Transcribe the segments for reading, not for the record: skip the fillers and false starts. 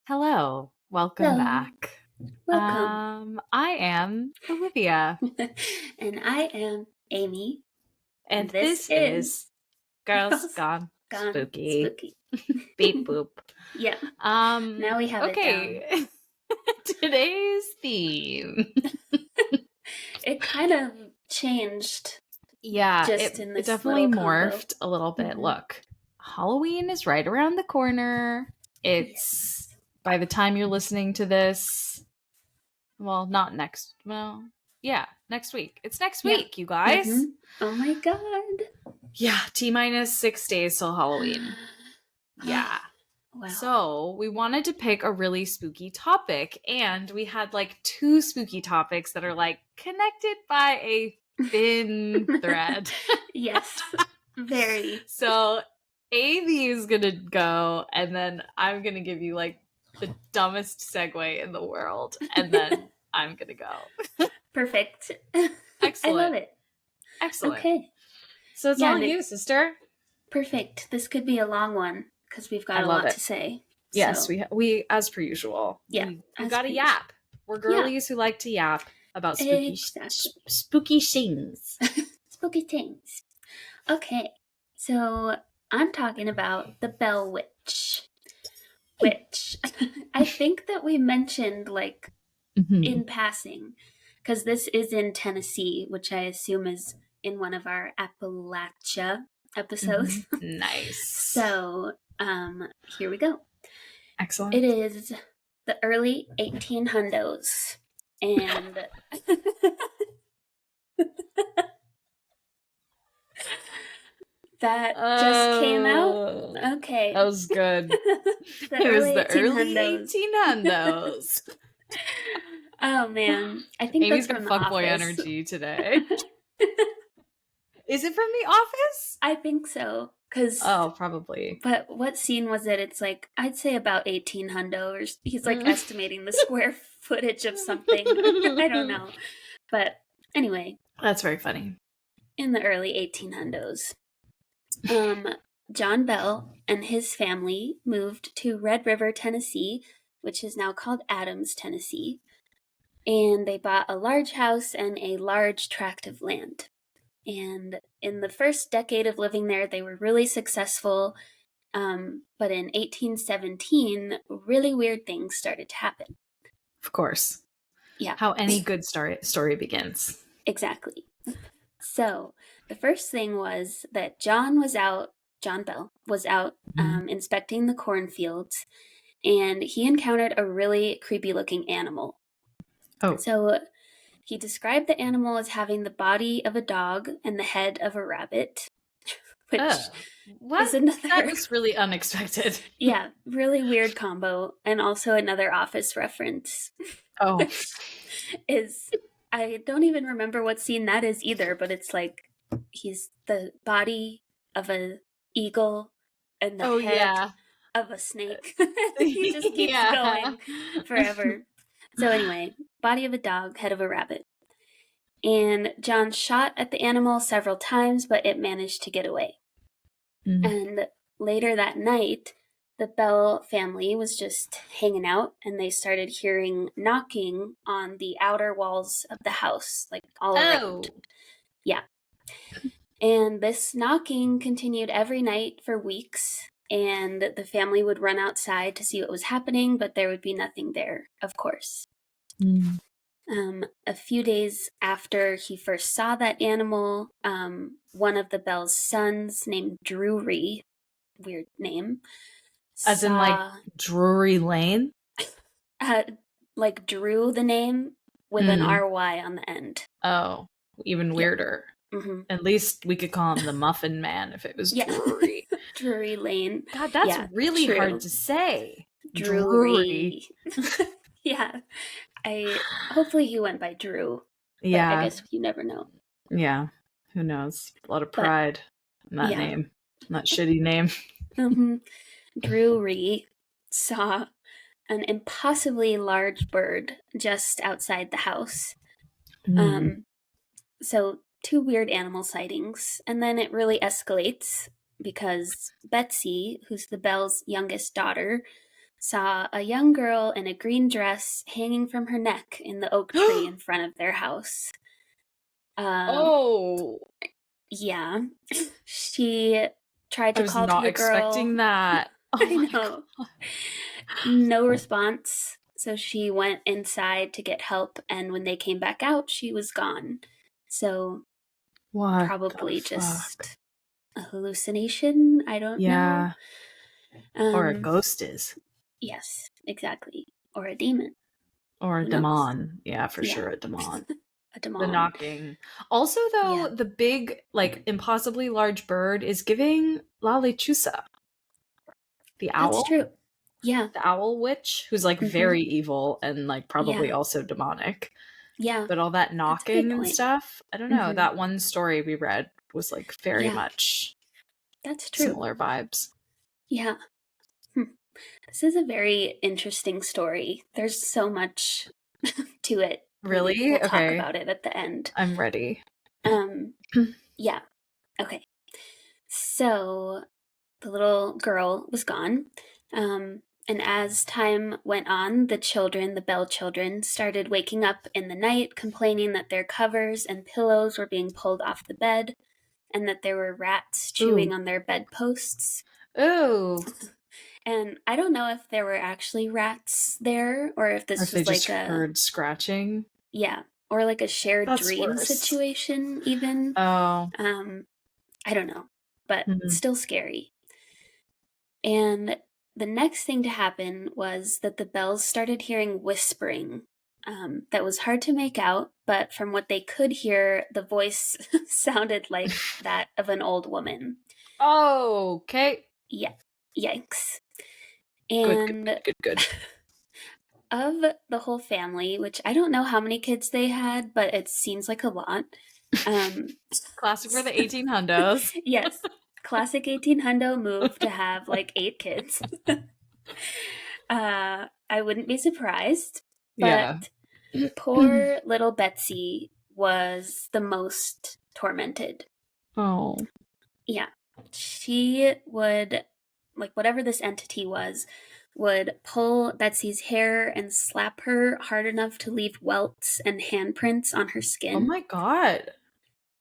Hello, welcome Hello, back. welcome. I am Olivia, And I am Amy, and and this this is is Girls Girls Gone Gone Spooky. Spooky. Beep boop. Yeah, now we have it down. Okay. Today's theme. It kind of changed Yeah, just it, in it this definitely little combo. morphed a little bit. Hmm. Look, Halloween is right around the corner. It's Yes. by the time you're listening to this, well, not next. Well, yeah, next week. It's next Yeah. week, you Hmm. guys. Oh my god. Yeah, T minus 6 days till Halloween. Yeah. Wow. So we wanted to pick a really spooky topic, and we had like two spooky topics that are like connected by a thin thread. Yes, very. So Amy is gonna go, and then I'm gonna give you like the dumbest segue in the world, and then I'm gonna go. Perfect. I love Excellent. it. Excellent. Okay. So it's Yeah, all and you, sister. perfect. This could be a long one because we've I got a love lot it. to say. Yes, So, we as per usual. yeah, We as got a per usual. yap. We're Yeah, girlies who like to yap about exactly. spooky things. Spooky things. Okay, so I'm talking about the Bell Witch, which I think that we mentioned like Mhm. in passing, because this is in Tennessee, which I assume is in one of our Appalachia episodes. Nice. So, here we go. Excellent. It is the early 1800s, and that just came out. That Okay. was good. The It was early the early 1800s. 1800s. Oh man, I think that's Amy's got from The fuckboy Office. energy today. Is it from The Office? I think so. Oh, probably. But what scene was it? It's like, I'd say about 1800s. He's like Mm. estimating the square footage of something. I don't know. But anyway, That's very funny. in the early 1800s, um, John Bell and his family moved to Red River, Tennessee, which is now called Adams, Tennessee. And they bought a large house and a large tract of land. And in the first decade of living there, they were really successful. But in 1817, really weird things started to happen. Of course. Yeah, How any good story begins. exactly. So the first thing was that John Bell was out Mhm. inspecting the cornfields, and he encountered a really creepy looking animal. Oh, So he described the animal as having the body of a dog and the head of a rabbit, which what? is That another, was really unexpected. yeah, really weird combo, and also another Office reference, Oh, which is, I don't even remember what scene that is either, but it's like he's the body of an eagle and the oh head yeah, of a snake. He just keeps yeah. going forever. So, anyway, body of a dog, head of a rabbit. And John shot at the animal several times, but it managed to get away. Mm. And later that night, the Bell family was just hanging out and they started hearing knocking on the outer walls of the house, like all around. Oh, Yeah. And this knocking continued every night for weeks. And the family would run outside to see what was happening, but there would be nothing there, of course. Mm. A few days after he first saw that animal, one of the Bell's sons, named Drury, weird name, As in like saw, Drury Lane. uh, like drew the name with an Mm. RY on the end. Oh, even Yeah. weirder. Mm-hmm. At least we could call him the Muffin Man if it was Yeah. Drury. Drury Lane. God, that's Yeah, really hard true. to say. Drury. Drury. Yeah. Hopefully he went by Drew, but I Yeah, guess you never know. yeah. Who knows? A lot of But pride in that yeah. name. That shitty name. Mm-hmm. Drury saw an impossibly large bird just outside the house. Mm. So, two weird animal sightings, and then it really escalates because Betsy, who's the Bell's youngest daughter, saw a young girl in a green dress hanging from her neck in the oak tree in front of their house. Oh, Yeah. She tried I to was call to not the girl. expecting that. Oh I my know. God. No response. So she went inside to get help, and when they came back out, she was gone. So What the probably fuck? just a hallucination. I don't know. Yeah. Or a Um, ghost is. yes, exactly. Or a demon. Or a Who knows? demon. Yeah, for Yeah, sure, a demon. a The demon. knocking. Also, though, Yeah, the big, like, impossibly large bird is giving La Lechusa, the that's owl, true. Yeah. the owl witch, who's like Hmm. very evil and like probably Yeah. also demonic. Yeah. But all that That's a good knocking and point. stuff, I don't know. Hmm. That one story we read was like very Yeah, much that's true. similar vibes. Yeah. Hmm. This is a very interesting story. There's so much to it. We Really? will talk Okay. about it at the end. I'm ready. Um, yeah. Okay. So the little girl was gone. And as time went on, the children, the Bell children, started waking up in the night complaining that their covers and pillows were being pulled off the bed and that there were rats chewing Ooh. on their bedposts. Ooh. And I don't know if there were actually rats there or if Or this if they was just like a, heard scratching. yeah, or like a shared That's dream worse. situation, even. Oh. I don't know, but Mhm. still scary. And the next thing to happen was that the Bells started hearing whispering that was hard to make out, but from what they could hear, the voice sounded like that of an old woman. Oh, okay. Yeah, yikes. Good, good, And good, good, of the whole family, which I don't know how many kids they had, but it seems like a lot. Um, Classic for the 18-hundos. yes, classic 18-hundo move to have like 8 kids. I wouldn't be surprised, Yeah. but poor little Betsy was the most tormented. Oh. Yeah. She would, like, whatever this entity was, would pull Betsy's hair and slap her hard enough to leave welts and handprints on her Oh skin. my God.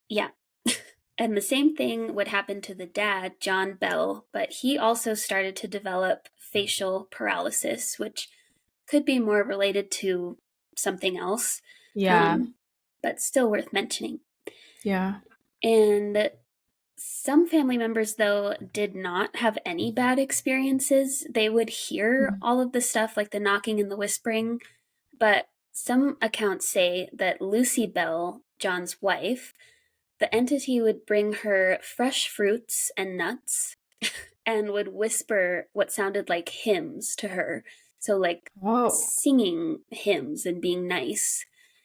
Yeah. And the same thing would happen to the dad, John Bell, but he also started to develop facial paralysis, which could be more related to something else, Yeah. but still worth mentioning. Yeah. And some family members, though, did not have any bad experiences. They would hear all of the stuff, like the knocking and the whispering, but some accounts say that Lucy Bell, John's wife, the entity would bring her fresh fruits and nuts and would whisper what sounded like hymns to her. So, like Whoa. singing hymns and being nice.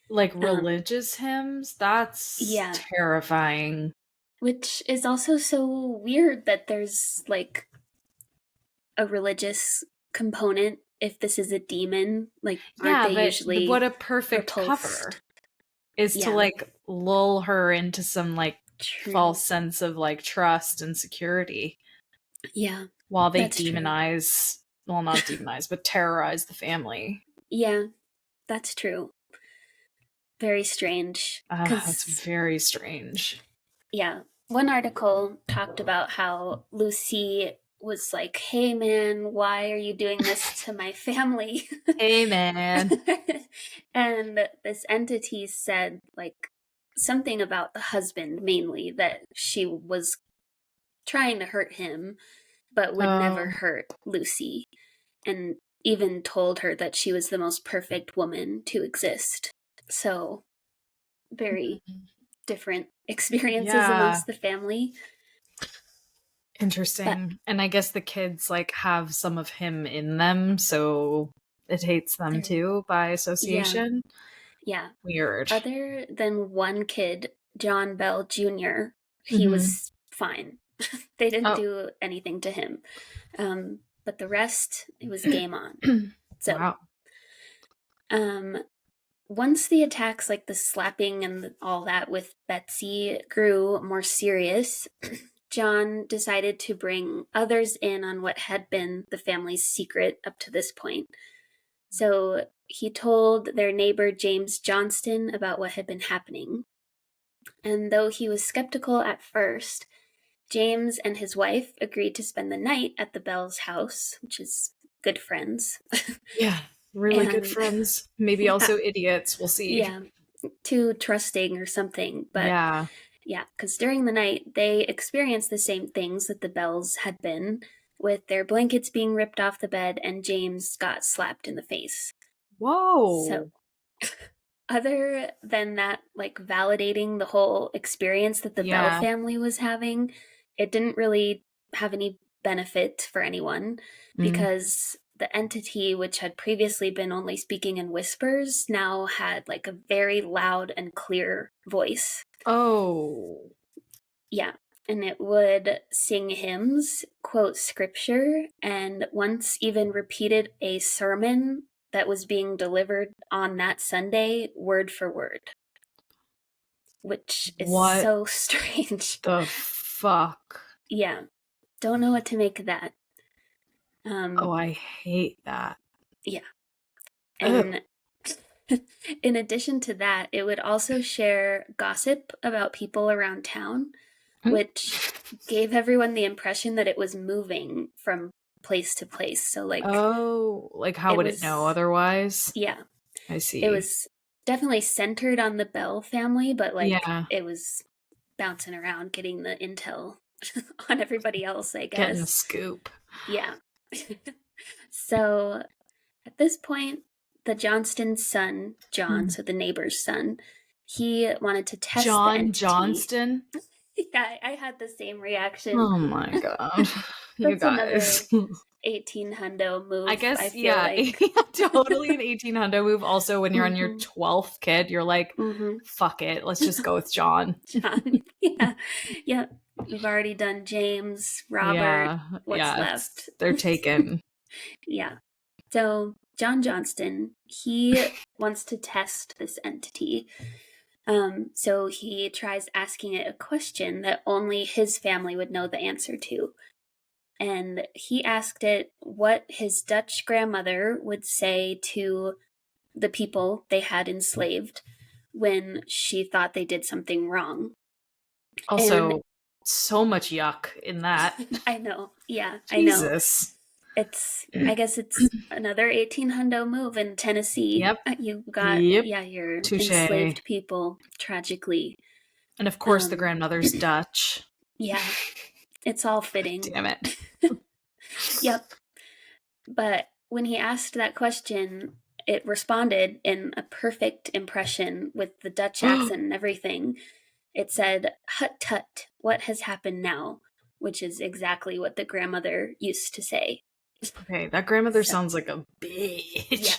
Like Um, religious hymns? That's yeah, terrifying. which is also so weird that there's like a religious component if this is a demon. Like, aren't Yeah, they but what usually a perfect cover repulsed? is to Yeah, like lull her into some like true. false sense of like trust and security Yeah, while they that's true. demonize, well, not demonize, but terrorize the family. Yeah, that's true. Very strange. That's Because, very strange. yeah, one article talked about how Lucy was like, hey man, why are you doing this to my family? Hey, man. And this entity said, like, something about the husband mainly, that she was trying to hurt him, but would never Oh. hurt Lucy. And even told her that she was the most perfect woman to exist. So, very different experiences Yeah. amongst the family. But Interesting. And I guess the kids like have some of him in them, so it hates them there, too by yeah, association. yeah. Weird. Other than one kid, John Bell Jr., he Mm-hmm. was fine. They didn't Oh. do anything to him. But the rest, it was game on. So, Wow. um, once the attacks, like the slapping and all that with Betsy, grew more serious, John decided to bring others in on what had been the family's secret up to this point. So he told their neighbor James Johnston about what had been happening. And though he was skeptical at first, James and his wife agreed to spend the night at the Bells' house, which is good friends. Yeah, really good And- friends. Maybe also idiots. We'll see. Yeah, too trusting or something. But yeah, because during the night, they experienced the same things that the Bells had been, with their blankets being ripped off the bed and James got slapped in the face. Whoa. So, other than that, like validating the whole experience that the Bell family was having, it didn't really have any benefit for anyone because the entity, which had previously been only speaking in whispers, now had like a very loud and clear voice. Oh. Yeah. And it would sing hymns, quote scripture, and once even repeated a sermon that was being delivered on that Sunday, word for word. Which is so strange. The fuck? Yeah. Don't know what to make of that. Oh, I hate that. Yeah. And in addition to that, it would also share gossip about people around town, which gave everyone the impression that it was moving from place to place. So, like, like how would it know otherwise? Yeah. I see. It was definitely centered on the Bell family, but like it was bouncing around getting the intel on everybody else, I guess. Getting a scoop. Yeah. So at this point, the Johnston's son, John, so the neighbor's son, he wanted to test the entity. Johnston? Yeah, I had the same reaction. Oh my god. You guys. 18-hundo move. I guess, I feel like. Totally an 18-hundo move. Also, when you're on your 12th kid, you're like, fuck it, let's just go with John. John. Yeah. We've already done James, Robert. What's left? They're taken. Yeah. So John Johnston, he wants to test this entity. So he tries asking it a question that only his family would know the answer to. And he asked it what his Dutch grandmother would say to the people they had enslaved when she thought they did something wrong. Also, so much yuck in that. I know. Yeah, Jesus. I guess it's another 18-hundo move in Tennessee. Yep. You got, your enslaved people, tragically. And of course, the grandmother's Dutch. Yeah. It's all fitting. Damn it. Yep. But when he asked that question, it responded in a perfect impression with the Dutch accent and everything. It said, "Hut tut, what has happened now?" Which is exactly what the grandmother used to say. Okay, that grandmother sounds like a bitch.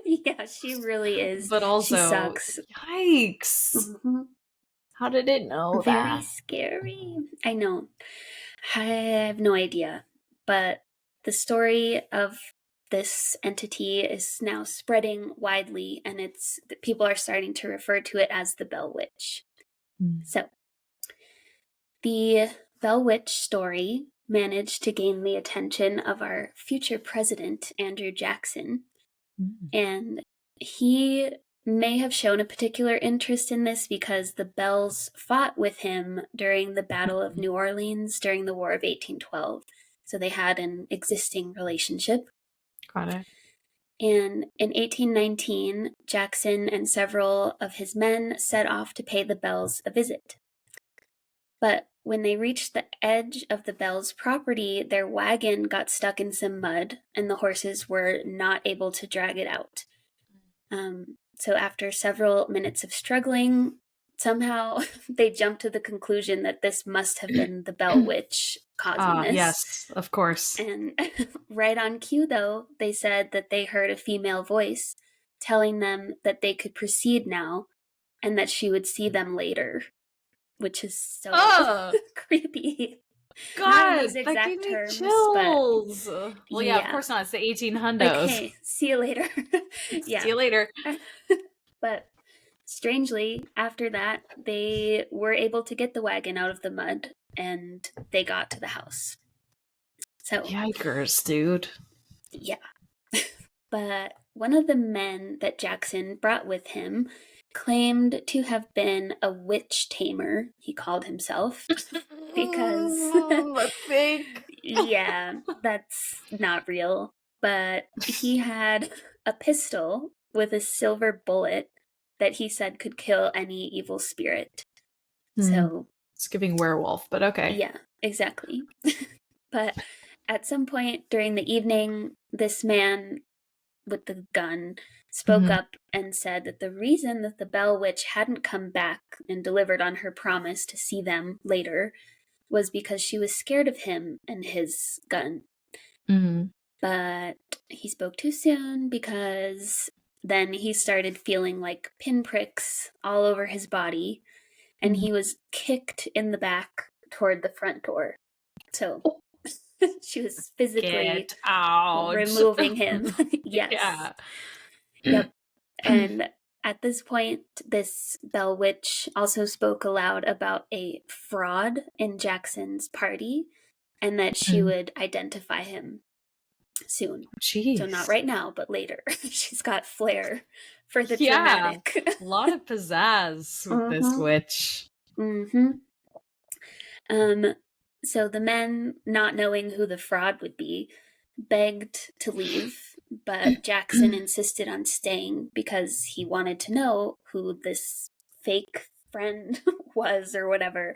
Yeah. Yeah, she really is. But also, she sucks. Yikes. Mm-hmm. How did it know Very that? Very scary. I know. I have no idea. But the story of this entity is now spreading widely, and people are starting to refer to it as the Bell Witch. So, the Bell Witch story managed to gain the attention of our future president, Andrew Jackson, and he may have shown a particular interest in this because the Bells fought with him during the Battle of New Orleans during the War of 1812. So they had an existing relationship. Got it. And in 1819, Jackson and several of his men set off to pay the Bells a visit. But when they reached the edge of the Bells' property, their wagon got stuck in some mud, and the horses were not able to drag it out. So after several minutes of struggling, somehow they jumped to the conclusion that this must have been the Bell Witch causing this. Yes, of course. And right on cue, though, they said that they heard a female voice telling them that they could proceed now and that she would see them later, which is so creepy. God, those exact that gave me terms, chills. But, well, yeah, of course not. It's the 1800s. Okay, see you later. Yeah. See you later. But strangely, after that, they were able to get the wagon out of the mud, and they got to the house. So, Yikers, dude. yeah. But one of the men that Jackson brought with him claimed to have been a witch tamer, he called himself, because, fake. yeah, that's not real. But he had a pistol with a silver bullet that he said could kill any evil spirit. So, it's giving werewolf, but okay. yeah, exactly. But at some point during the evening, this man with the gun spoke up and said that the reason that the Bell Witch hadn't come back and delivered on her promise to see them later was because she was scared of him and his gun. But he spoke too soon, because then he started feeling like pinpricks all over his body, and he was kicked in the back toward the front door. So she was physically removing him. Yes. Yeah. Yep. And at this point, this Bell Witch also spoke aloud about a fraud in Jackson's party, and that she would identify him soon. Jeez. So not right now, but later. She's got flair for the dramatic. A lot of pizzazz with this witch. So the men, not knowing who the fraud would be, begged to leave, but Jackson insisted on staying because he wanted to know who this fake friend was or whatever.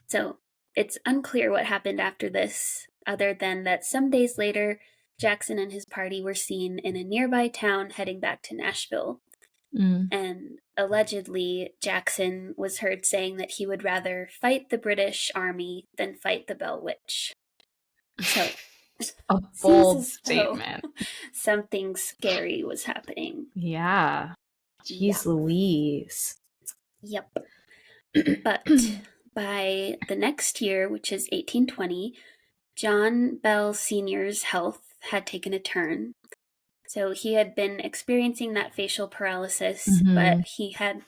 So it's unclear what happened after this, other than that some days later, Jackson and his party were seen in a nearby town heading back to Nashville. And allegedly, Jackson was heard saying that he would rather fight the British Army than fight the Bell Witch. So, a bold statement. Something scary was happening. Yeah. Jeez Louise. Yep. But by the next year, which is 1820, John Bell Sr.'s health had taken a turn. So he had been experiencing that facial paralysis, but he had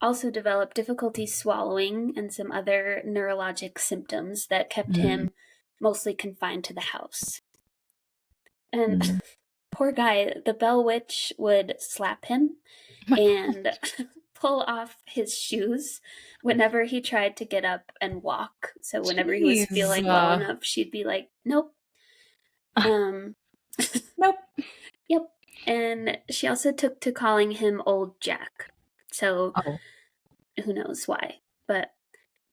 also developed difficulty swallowing and some other neurologic symptoms that kept him mostly confined to the house. And poor guy, the Bell Witch would slap him and pull off his shoes whenever he tried to get up and walk. So whenever he was feeling well enough, she'd be like, nope. Nope. Yep. And she also took to calling him Old Jack. So who knows why. But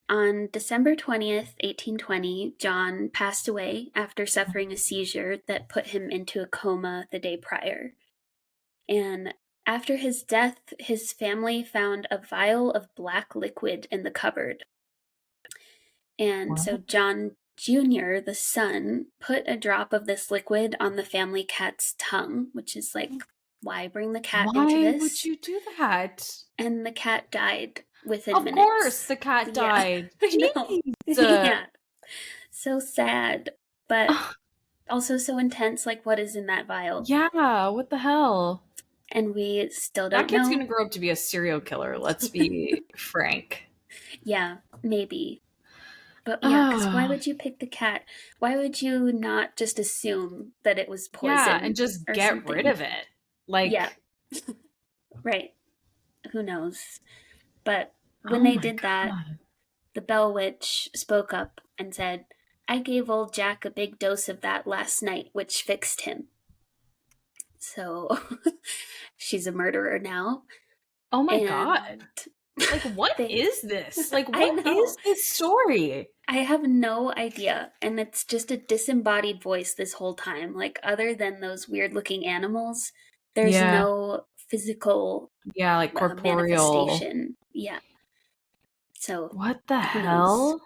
on December 20th, 1820, John passed away after suffering a seizure that put him into a coma the day prior. And after his death, his family found a vial of black liquid in the cupboard. And so John Jr., the son, put a drop of this liquid on the family cat's tongue, which is like, why bring the cat into this? Why would you do that? And the cat died within minutes. Of course, the cat died. Jeez. Yeah. So sad, but also so intense. Like, what is in that vial? Yeah, what the hell? And we still don't know. That kid's going to grow up to be a serial killer, let's be frank. Yeah, maybe. But yeah, because why would you pick the cat? Why would you not just assume that it was poison? Yeah, and just get rid of it. Like, yeah. Right. Who knows? But when they did that, the Bell Witch spoke up and said, I gave old Jack a big dose of that last night, which fixed him. So she's a murderer now. Oh my God. Like, what is this? Like, what is this story? I have no idea. And it's just a disembodied voice this whole time. Like, other than those weird looking animals, there's no physical like corporeal manifestation. Yeah. So what the hell?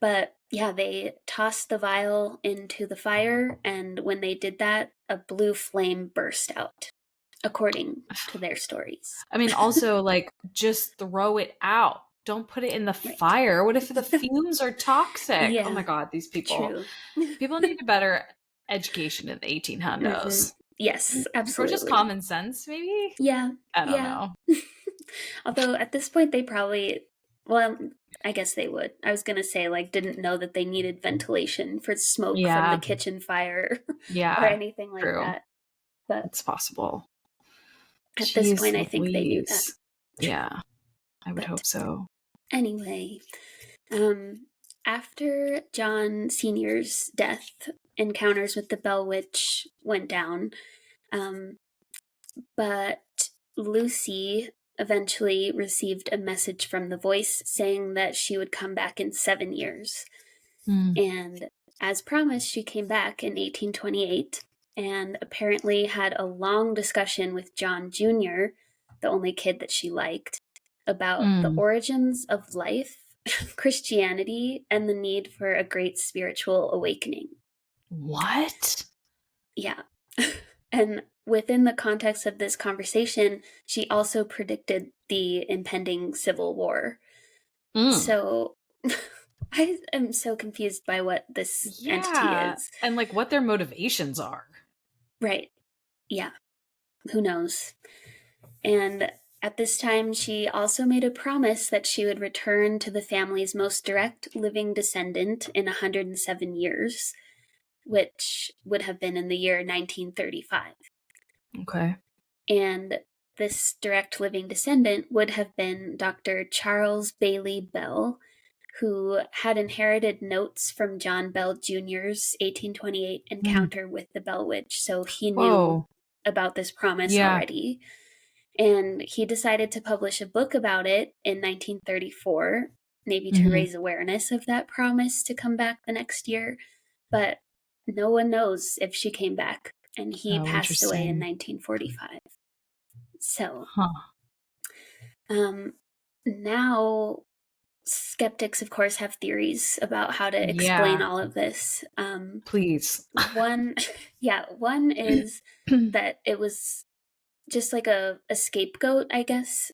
But yeah, they tossed the vial into the fire, and when they did that, a blue flame burst out, according to their stories. I mean, also, like, just throw it out. Don't put it in the fire. What if the fumes are toxic? Yeah. Oh my God, these people. True. People need a better education in the 1800s. Yes, absolutely. Or just common sense, maybe? Yeah. I don't know. Although at this point they probably, well, I guess they would. I was gonna say, like, didn't know that they needed ventilation for smoke from the Yeah. kitchen fire or Yeah. anything like True. that. But It's possible. at this Jeez point, I think they knew that. Louise. Yeah, I would But hope so. anyway, after John Sr.'s death, encounters with the Bell Witch went down. But Lucy eventually received a message from the voice saying that she would come back in 7 years. And as promised, she came back in 1828 and apparently had a long discussion with John Jr., the only kid that she liked, about the origins of life, Christianity, and the need for a great spiritual awakening. What? Yeah. And within the context of this conversation, she also predicted the impending Civil War. So I am so confused by what this entity is. And like what their motivations are. Right. Yeah. Who knows? And at this time, she also made a promise that she would return to the family's most direct living descendant in 107 years, which would have been in the year 1935. Okay. And this direct living descendant would have been Dr. Charles Bailey Bell, who had inherited notes from John Bell Jr.'s 1828 encounter with the Bell Witch, so he knew about this promise already. And he decided to publish a book about it in 1934, maybe to raise awareness of that promise to come back the next year. But no one knows if she came back, and he passed away in 1945. So, now skeptics, of course, have theories about how to explain all of this. Please. One is that it was just like a scapegoat, I guess,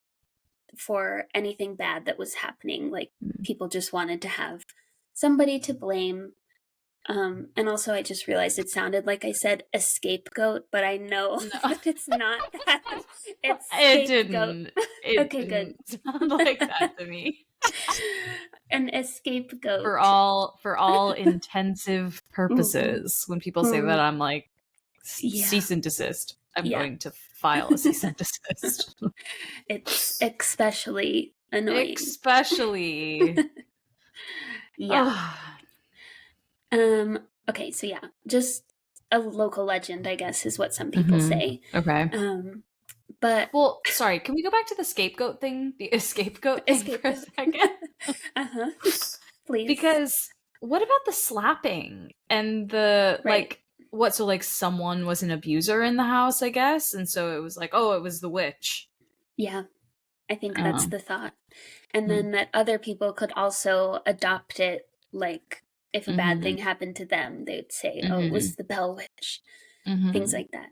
for anything bad that was happening. Like, people just wanted to have somebody to blame. And also, I just realized it sounded like I said a scapegoat, but I know that it's not that. It's scapegoat. It okay, didn't good. sound like that to me. An scapegoat. For all intensive purposes, when people say that, I'm like, cease and desist. I'm going to file a cease and desist. It's especially annoying. Especially. Yeah. Okay, so yeah, just a local legend, I guess, is what some people say. Okay. But well, sorry, can we go back to the scapegoat thing? The scapegoat thing for a second? Please. Because what about the slapping and the like what, so like someone was an abuser in the house, I guess, and so it was like, oh, it was the witch. Yeah. I think that's the thought. And then that other people could also adopt it, like if a bad thing happened to them, they'd say, oh, it was the Bell Witch. Things like that.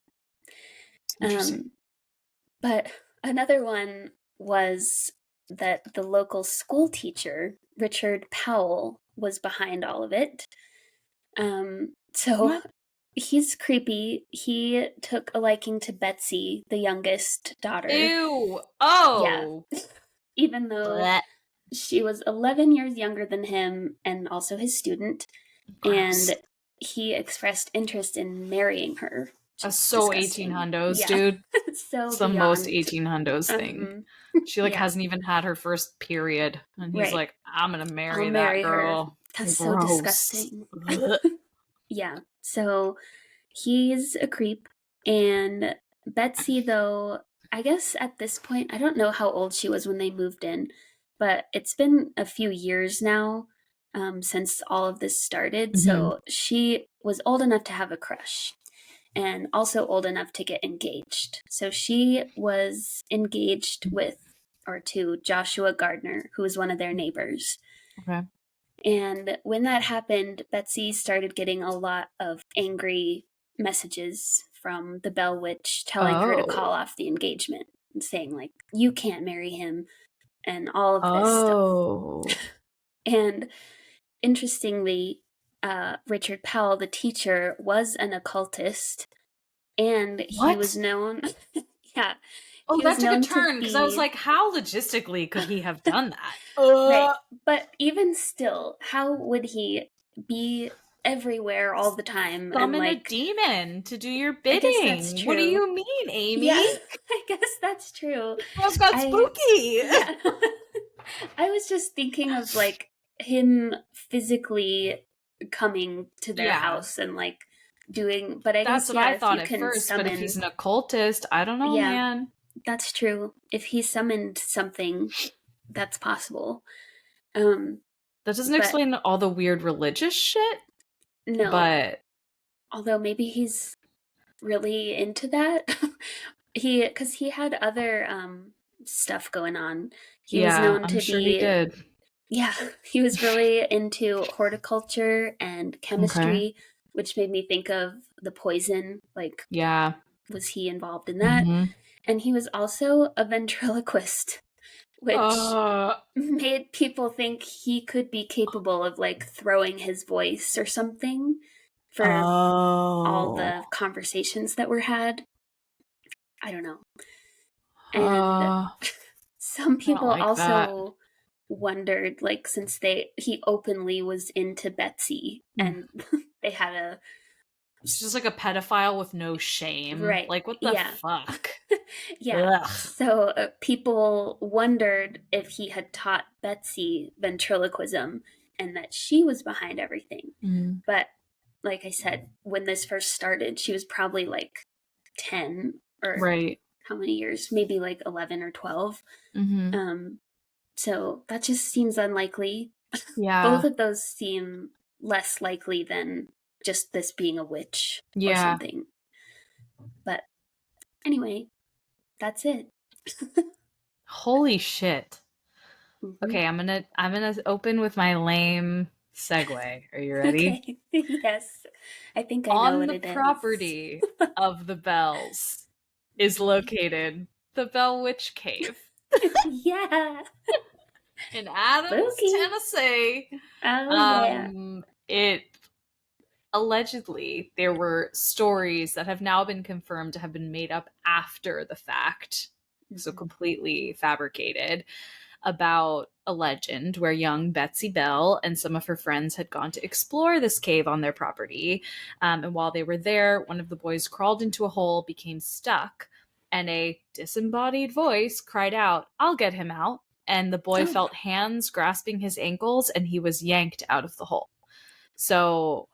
But another one was that the local school teacher, Richard Powell, was behind all of it. So what? He's creepy. He took a liking to Betsy, the youngest daughter. Ew. Oh. Yeah. Even though she was 11 years younger than him and also his student. Gross. And he expressed interest in marrying her. So 18-hundos, dude. So it's the most 18-hundos thing. She like hasn't even had her first period, and he's like, I'm gonna marry that girl. Her. That's so disgusting. Yeah. So he's a creep. And Betsy, though, I guess at this point, I don't know how old she was when they moved in, but it's been a few years now since all of this started. So she was old enough to have a crush and also old enough to get engaged. So she was engaged to Joshua Gardner, who was one of their neighbors. Okay. And when that happened, Betsy started getting a lot of angry messages from the Bell Witch telling her to call off the engagement and saying, like, you can't marry him and all of this stuff. And interestingly, Richard Powell, the teacher, was an occultist, and he was known Oh, he that was took a known turn to because I was be like, how logistically could he have done that? right. But even still, how would he be everywhere all the time and Summon a like demon to do your I guess that's bidding. What do true. you mean, Yeah, Amy? I guess that's true. Almost got I spooky. yeah. I was just thinking of like him physically coming to their Yeah, house and like doing but I that's guess what yeah, I if thought you at can first. But if he's summon an occultist, I don't know, yeah, man. that's true. If he summoned something, that's possible. Um That doesn't but explain all the weird religious shit. no, But although maybe he's really into that. He cuz he had other stuff going on. He was yeah, known I'm to sure he be did. yeah, he was really into horticulture and Okay. chemistry, which made me think of the poison. Like, Yeah. was he involved in that? Mm-hmm. And he was also a ventriloquist, which Uh, made people think he could be capable of like throwing his voice or something for all oh. the conversations that were had. I don't know. And I some don't people like that. also wondered, like, since he openly was into Betsy Mm. and they had a It's just like a pedophile with no shame. right, Like, what the yeah, fuck? yeah. Ugh. So people wondered if he had taught Betsy ventriloquism and that she was behind everything. Mm. But like I said, when this first started, she was probably like 10 or Right. how many years? Maybe like 11 or 12. Mm-hmm. So that just seems unlikely. Both Yeah. of those seem less likely than just this being a witch or Yeah. something. But anyway, that's it. Holy shit. Mhm. Okay, I'm gonna open with my lame segue. Are you ready? Okay. Yes. I think I know On what the it is. property of the Bells is located the Bell Witch Cave Yeah. in Adams, Spooky. Tennessee. Oh, yeah. It allegedly there were stories that have now been confirmed to have been made up after the fact, so Mhm. completely fabricated, about a legend where young Betsy Bell and some of her friends had gone to explore this cave on their property. And while they were there, one of the boys crawled into a hole, became stuck, and a disembodied voice cried out, "I'll get him out." And the boy Oh, felt hands grasping his ankles, and he was yanked out of the hole. So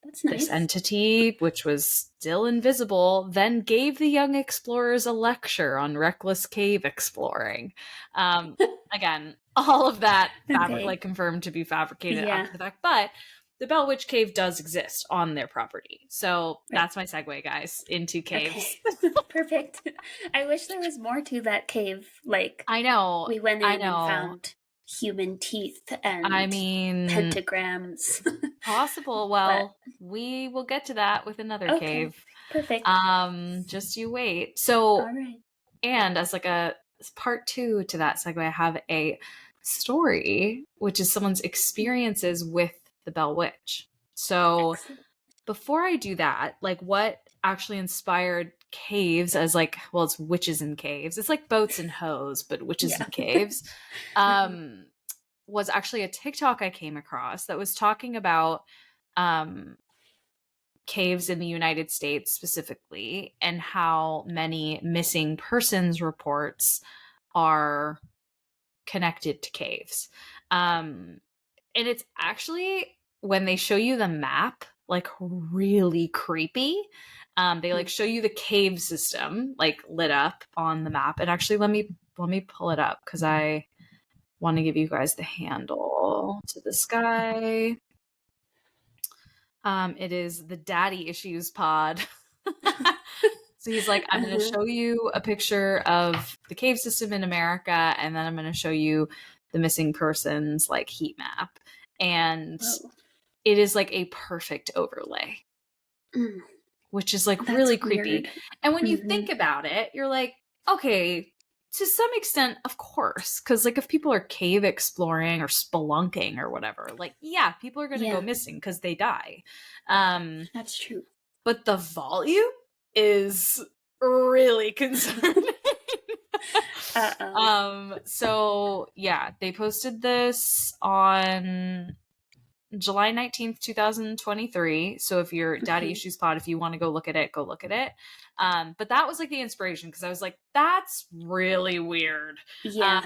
that's this nice. entity, which was still invisible, then gave the young explorers a lecture on reckless cave exploring. Again, all of that Okay. confirmed to be fabricated Yeah. after the fact, but the Bell Witch Cave does exist on their property. So Right. that's my segue, guys, into caves. Okay. Perfect. I wish there was more to that cave. Like, I know, we went I in and know. found human teeth I and mean, pentagrams. possible. But Well, we will get to that with another okay. cave. Perfect. Just you wait. So, All right. and as like a part two to that segue, I have a story, which is someone's experiences with the Bell Witch. So Excellent. before I do that, like what actually inspired caves as like, well, it's witches in caves. It's like boats and hoes, but witches Yeah. in caves. Um, was actually a TikTok I came across that was talking about um caves in the United States specifically, and how many missing persons reports are connected to caves. And it's actually, when they show you the map, like really creepy. They like show you the cave system like lit up on the map. And actually, let me pull it up because I want to give you guys the handle to this guy. It is the Daddy Issues Pod. So he's like, I'm going to Uh-huh. show you a picture of the cave system in America, and then I'm going to show you the missing persons like heat map. And Whoa. it is like a perfect overlay, Mm, which is like really that's creepy. weird. And when you Hmm. think about it, you're like, okay, to some extent, of course, because like if people are cave exploring or spelunking or whatever, like yeah, people are going to go Yeah, missing because they die. Um, that's true. but the volume is really concerning. So yeah, they posted this on July 19th, 2023. So if you're Daddy Issues Pod, if you want to go look at it, go look at it. But that was like the inspiration, because I was like, that's really weird. Yeah.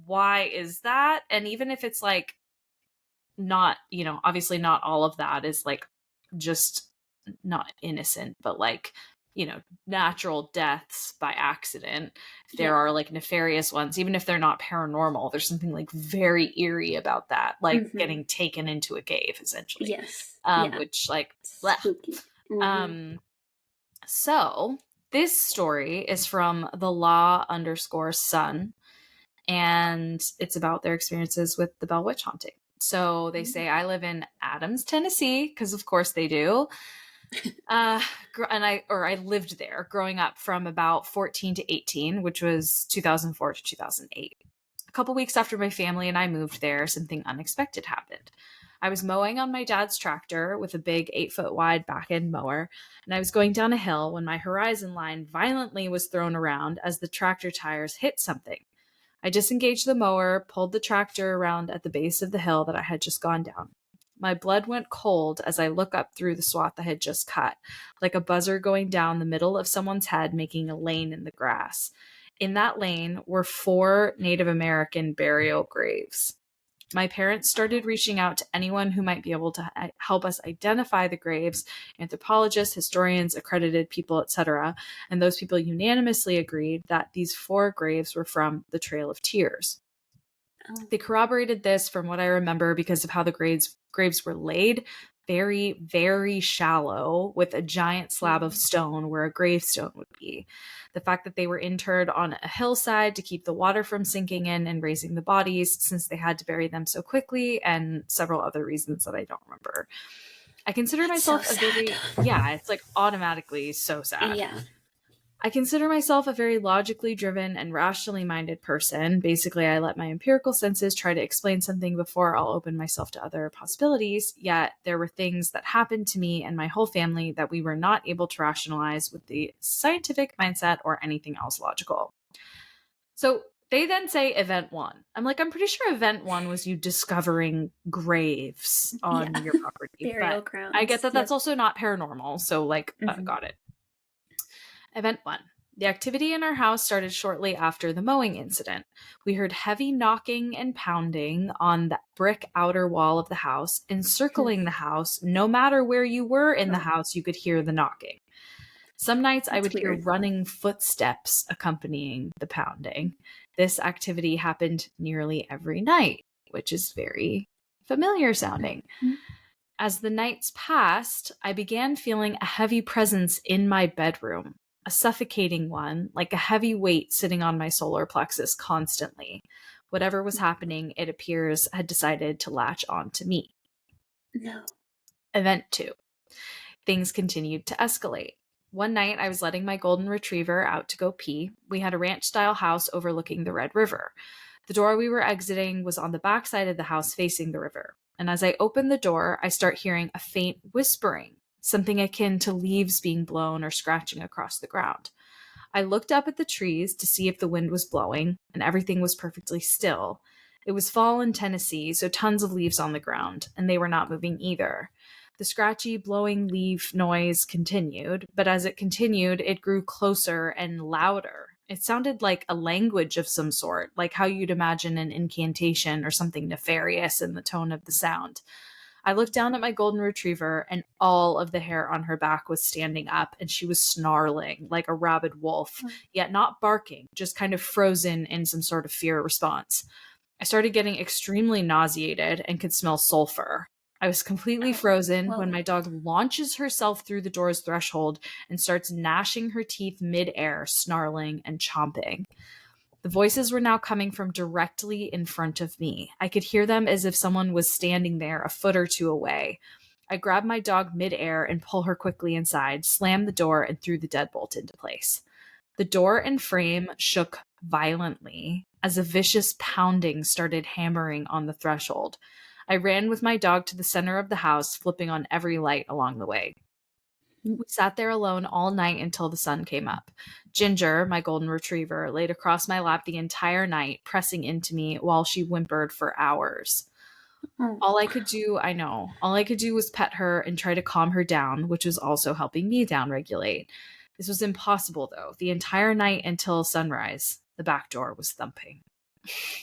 Why is that? And even if it's like not, obviously not all of that is like just not innocent, but like, natural deaths by accident. If there are like nefarious ones, even if they're not paranormal, there's something like very eerie about that, like getting taken into a cave, essentially. Yes. Which like, spooky. So this story is from the law_sun, and it's about their experiences with the Bell Witch haunting. So they say, I live in Adams, Tennessee, because of course they do. And I lived there growing up from about 14 to 18, which was 2004 to 2008. A couple weeks after my family and I moved there, something unexpected happened. I was mowing on my dad's tractor with a big 8-foot wide back end mower, and I was going down a hill when my horizon line violently was thrown around as the tractor tires hit something. I disengaged the mower, pulled the tractor around at the base of the hill that I had just gone down. My blood went cold as I look up through the swath I had just cut, like a buzzer going down the middle of someone's head, making a lane in the grass. In that lane were 4 Native American burial graves. My parents started reaching out to anyone who might be able to help us identify the graves, anthropologists, historians, accredited people, etc. And those people unanimously agreed that these 4 graves were from the Trail of Tears. They corroborated this from what I remember because of how the graves were laid, very, very shallow, with a giant slab of stone where a gravestone would be. The fact that they were interred on a hillside to keep the water from sinking in and raising the bodies, since they had to bury them so quickly, and several other reasons that I don't remember. I consider myself it's like automatically so sad. Yeah. I consider myself a very logically driven and rationally minded person. Basically, I let my empirical senses try to explain something before I'll open myself to other possibilities, yet there were things that happened to me and my whole family that we were not able to rationalize with the scientific mindset or anything else logical. So they then say event 1. I'm like, I'm pretty sure event 1 was you discovering graves on your property. Burial but grounds. I get that that's also not paranormal, so like, got it. Event 1. The activity in our house started shortly after the mowing incident. We heard heavy knocking and pounding on the brick outer wall of the house, encircling the house. No matter where you were in the house, you could hear the knocking. Some nights I would hear running footsteps accompanying the pounding. This activity happened nearly every night, which is very familiar sounding. As the nights passed, I began feeling a heavy presence in my bedroom. A suffocating one, like a heavy weight sitting on my solar plexus constantly. Whatever was happening, it appears, had decided to latch on to me. No. Event 2. Things continued to escalate. One night, I was letting my golden retriever out to go pee. We had a ranch-style house overlooking the Red River. The door we were exiting was on the back side of the house facing the river. And as I opened the door, I start hearing a faint whispering, something akin to leaves being blown or scratching across the ground. I looked up at the trees to see if the wind was blowing, and everything was perfectly still. It was fall in Tennessee, so tons of leaves on the ground, and they were not moving either. The scratchy, blowing leaf noise continued, but as it continued, it grew closer and louder. It sounded like a language of some sort, like how you'd imagine an incantation or something nefarious in the tone of the sound. I looked down at my golden retriever, and all of the hair on her back was standing up, and she was snarling like a rabid wolf, yet not barking, just kind of frozen in some sort of fear response. I started getting extremely nauseated and could smell sulfur. I was completely frozen when my dog launches herself through the door's threshold and starts gnashing her teeth mid-air, snarling and chomping. The voices were now coming from directly in front of me. I could hear them as if someone was standing there a foot or two away. I grabbed my dog mid-air and pull her quickly inside, slammed the door, and threw the deadbolt into place. The door and frame shook violently as a vicious pounding started hammering on the threshold. I ran with my dog to the center of the house, flipping on every light along the way. We sat there alone all night until the sun came up. Ginger, my golden retriever, laid across my lap the entire night, pressing into me while she whimpered for hours. Oh, All I could do, I know, all I could do was pet her and try to calm her down, which was also helping me downregulate. This was impossible, though. The entire night until sunrise, the back door was thumping.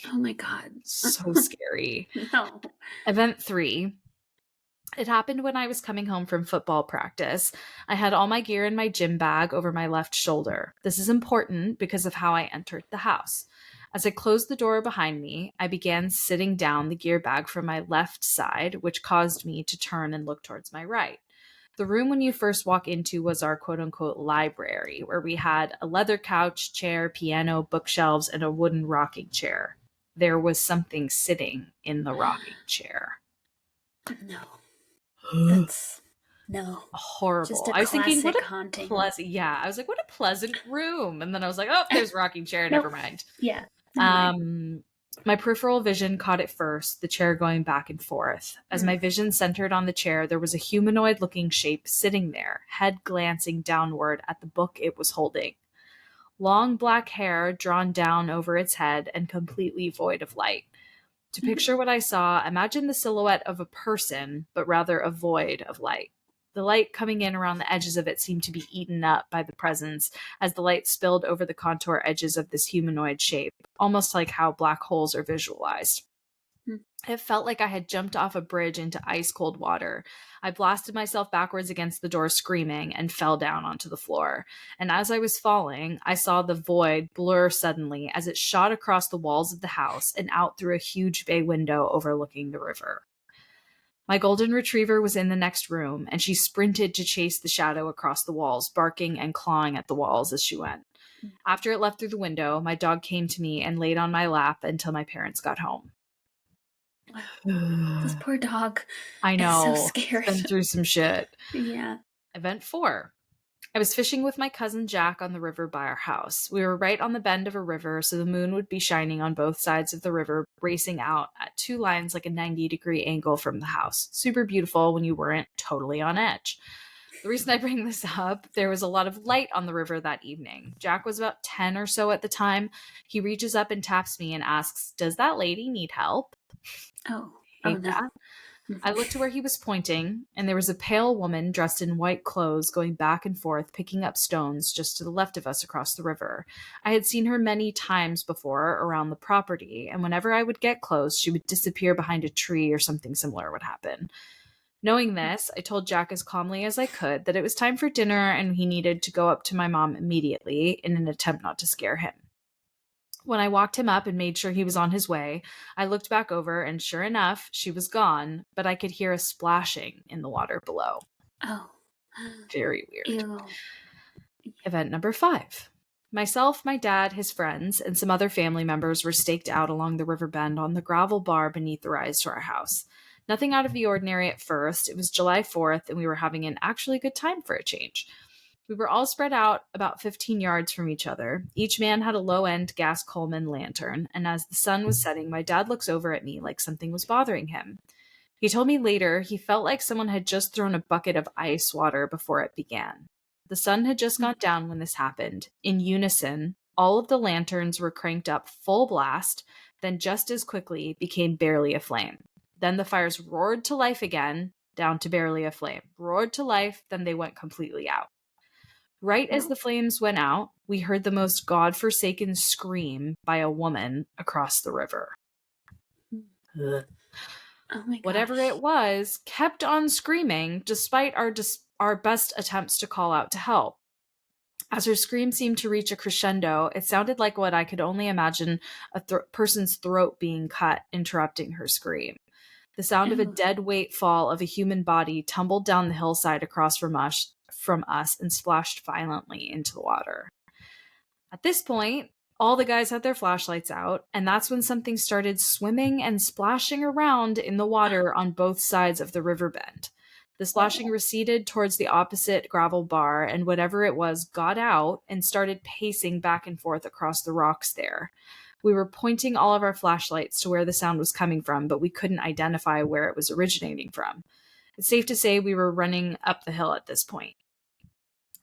oh my God. So scary. No. Event 3. It happened when I was coming home from football practice. I had all my gear in my gym bag over my left shoulder. This is important because of how I entered the house. As I closed the door behind me, I began sitting down the gear bag from my left side, which caused me to turn and look towards my right. The room when you first walk into was our quote unquote library, where we had a leather couch, chair, piano, bookshelves, and a wooden rocking chair. There was something sitting in the rocking chair. No. That's no. Horrible. Just a I was thinking, what classic a haunting. pleasant, yeah. I was like, what a pleasant room. And then I was like, oh, there's a rocking chair. Never mind. Yeah. Never mind. My peripheral vision caught it first, the chair going back and forth. As my vision centered on the chair, there was a humanoid looking shape sitting there, head glancing downward at the book it was holding. Long black hair drawn down over its head and completely void of light. To picture what I saw, imagine the silhouette of a person, but rather a void of light. The light coming in around the edges of it seemed to be eaten up by the presence as the light spilled over the contour edges of this humanoid shape, almost like how black holes are visualized. It felt like I had jumped off a bridge into ice-cold water. I blasted myself backwards against the door screaming and fell down onto the floor. And as I was falling, I saw the void blur suddenly as it shot across the walls of the house and out through a huge bay window overlooking the river. My golden retriever was in the next room, and she sprinted to chase the shadow across the walls, barking and clawing at the walls as she went. After it left through the window, my dog came to me and laid on my lap until my parents got home. This poor dog. I know. It's so scary. Been through some shit. Yeah. Event 4. I was fishing with my cousin Jack on the river by our house. We were right on the bend of a river, so the moon would be shining on both sides of the river, racing out at two lines like a 90-degree angle from the house. Super beautiful when you weren't totally on edge. The reason I bring this up, there was a lot of light on the river that evening. Jack was about 10 or so at the time. He reaches up and taps me and asks, "Does that lady need help?" Oh Hate no. that. I looked to where he was pointing, and there was a pale woman dressed in white clothes going back and forth, picking up stones just to the left of us across the river. I had seen her many times before around the property, and whenever I would get close, she would disappear behind a tree or something similar would happen. Knowing this, I told Jack as calmly as I could that it was time for dinner and he needed to go up to my mom immediately in an attempt not to scare him. When I walked him up and made sure he was on his way, I looked back over and sure enough, she was gone, but I could hear a splashing in the water below. Oh. Very weird. Ew. Event number 5. Myself, my dad, his friends, and some other family members were staked out along the river bend on the gravel bar beneath the rise to our house. Nothing out of the ordinary at first. It was July 4th, and we were having an actually good time for a change. We were all spread out about 15 yards from each other. Each man had a low-end gas Coleman lantern, and as the sun was setting, my dad looks over at me like something was bothering him. He told me later he felt like someone had just thrown a bucket of ice water before it began. The sun had just gone down when this happened. In unison, all of the lanterns were cranked up full blast, then just as quickly became barely aflame. Then the fires roared to life again, down to barely aflame. Roared to life, then they went completely out. Right as the flames went out, we heard the most godforsaken scream by a woman across the river. Oh my gosh. Whatever it was, kept on screaming despite our best attempts to call out to help. As her scream seemed to reach a crescendo, it sounded like what I could only imagine a person's throat being cut, interrupting her scream. The sound of a dead weight fall of a human body tumbled down the hillside across from us and splashed violently into the water. At this point, all the guys had their flashlights out, and that's when something started swimming and splashing around in the water on both sides of the river bend. The splashing receded towards the opposite gravel bar, and whatever it was got out and started pacing back and forth across the rocks there. We were pointing all of our flashlights to where the sound was coming from, but we couldn't identify where it was originating from. It's safe to say we were running up the hill at this point.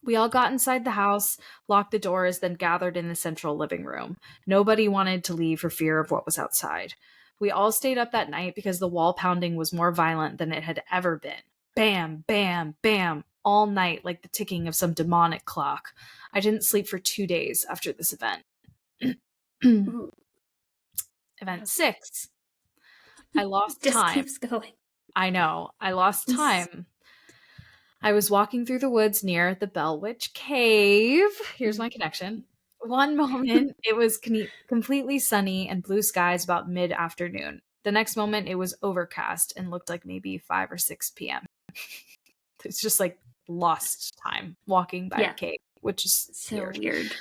We all got inside the house, locked the doors, then gathered in the central living room. Nobody wanted to leave for fear of what was outside. We all stayed up that night because the wall pounding was more violent than it had ever been. Bam, bam, bam, all night like the ticking of some demonic clock. I didn't sleep for 2 days after this event. Ooh. Event 6. I lost Just time. keeps going. I know. I lost time. I was walking through the woods near the Bell Witch Cave. Here's my connection. One moment, it was completely sunny and blue skies about mid-afternoon. The next moment, it was overcast and looked like maybe 5 or 6 p.m. It's just like lost time walking by a cave, which is so weird.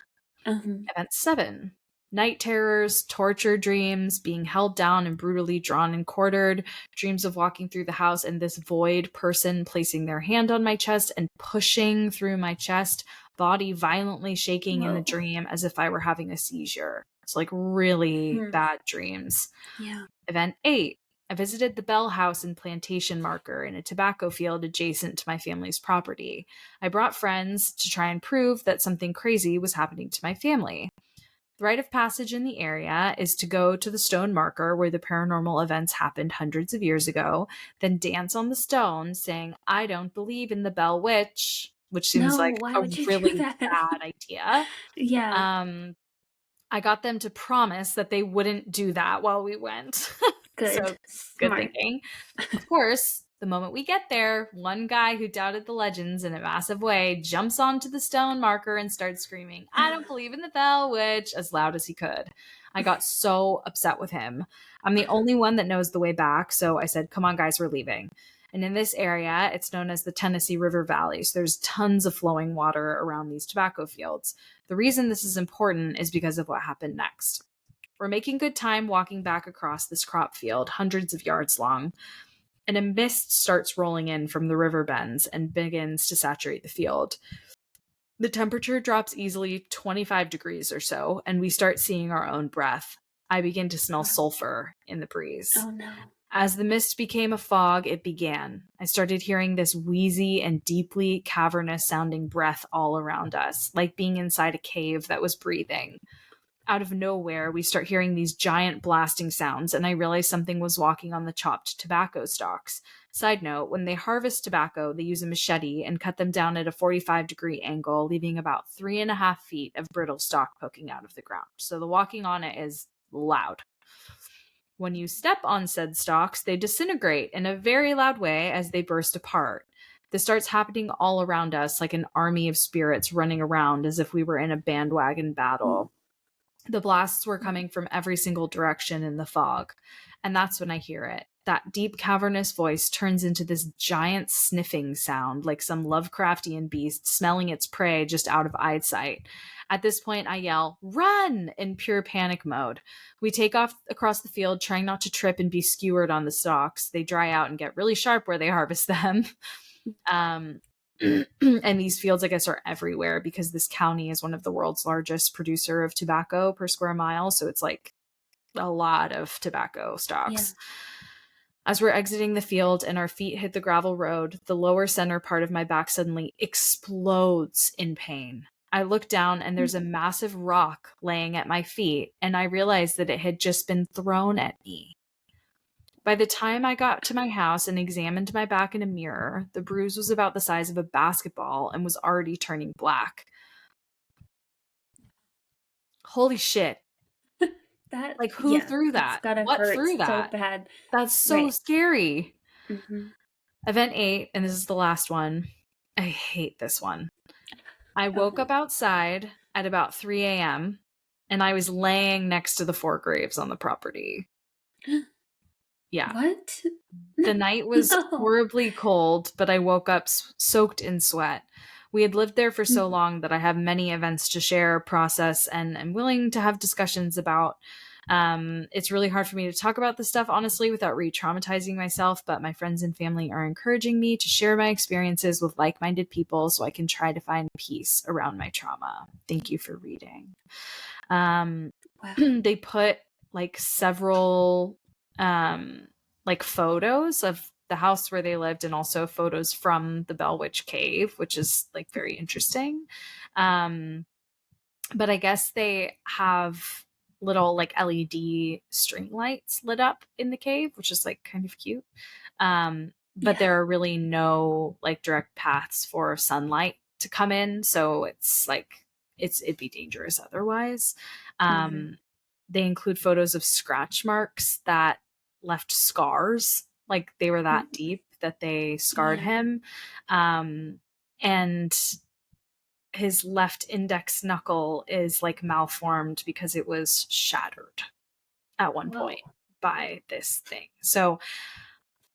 Event 7. Night terrors, torture dreams, being held down and brutally drawn and quartered, dreams of walking through the house and this void person placing their hand on my chest and pushing through my chest, body violently shaking in the dream as if I were having a seizure. It's like really bad dreams. Yeah. Event 8. I visited the Bell House and Plantation Marker in a tobacco field adjacent to my family's property. I brought friends to try and prove that something crazy was happening to my family. The rite of passage in the area is to go to the stone marker where the paranormal events happened hundreds of years ago, then dance on the stone saying, "I don't believe in the Bell Witch," which seems like a really bad idea. Yeah. I got them to promise that they wouldn't do that while we went. Good. So good thinking. Of course, the moment we get there, one guy who doubted the legends in a massive way jumps onto the stone marker and starts screaming, "I don't believe in the Bell Witch," as loud as he could. I got so upset with him. I'm the only one that knows the way back, so I said, "Come on, guys, we're leaving." And in this area, it's known as the Tennessee River Valley, so there's tons of flowing water around these tobacco fields. The reason this is important is because of what happened next. We're making good time walking back across this crop field, hundreds of yards long, and a mist starts rolling in from the river bends and begins to saturate the field. The temperature drops easily 25 degrees or so, and we start seeing our own breath. I begin to smell sulfur in the breeze. Oh no. As the mist became a fog, it began. I started hearing this wheezy and deeply cavernous sounding breath all around us, like being inside a cave that was breathing. Out of nowhere, we start hearing these giant blasting sounds, and I realized something was walking on the chopped tobacco stalks. Side note, when they harvest tobacco, they use a machete and cut them down at a 45-degree angle, leaving about 3.5 feet of brittle stalk poking out of the ground. So the walking on it is loud. When you step on said stalks, they disintegrate in a very loud way as they burst apart. This starts happening all around us like an army of spirits running around as if we were in a bandwagon battle. The blasts were coming from every single direction in the fog. And that's when I hear it. That deep, cavernous voice turns into this giant sniffing sound, like some Lovecraftian beast smelling its prey just out of eyesight. At this point, I yell, "Run!" in pure panic mode. We take off across the field, trying not to trip and be skewered on the stalks. They dry out and get really sharp where they harvest them. And these fields, I guess, are everywhere because this county is one of the world's largest producer of tobacco per square mile. So it's like a lot of tobacco stalks. Yeah. As we're exiting the field and our feet hit the gravel road, the lower center part of my back suddenly explodes in pain. I look down and there's a massive rock laying at my feet, and I realized that it had just been thrown at me. By the time I got to my house and examined my back in a mirror, the bruise was about the size of a basketball and was already turning black. Holy shit. Who threw that? What threw that? So bad. That's so scary. Mm-hmm. Event 8, and this is the last one. I hate this one. I woke up outside at about 3 a.m. and I was laying next to the 4 graves on the property. Yeah. What? The night was horribly cold, but I woke up soaked in sweat. We had lived there for so long that I have many events to share, process, and I'm willing to have discussions about. It's really hard for me to talk about this stuff, honestly, without re-traumatizing myself, but my friends and family are encouraging me to share my experiences with like-minded people so I can try to find peace around my trauma. Thank you for reading. Wow. They put several photos of the house where they lived and also photos from the Bell Witch Cave, which is like very interesting. But I guess they have little like LED string lights lit up in the cave, which is like kind of cute. But there are really no like direct paths for sunlight to come in, so it's like it'd be dangerous otherwise. They include photos of scratch marks that left scars, like they were that deep that they scarred him. And his left index knuckle is like malformed because it was shattered at one point by this thing. So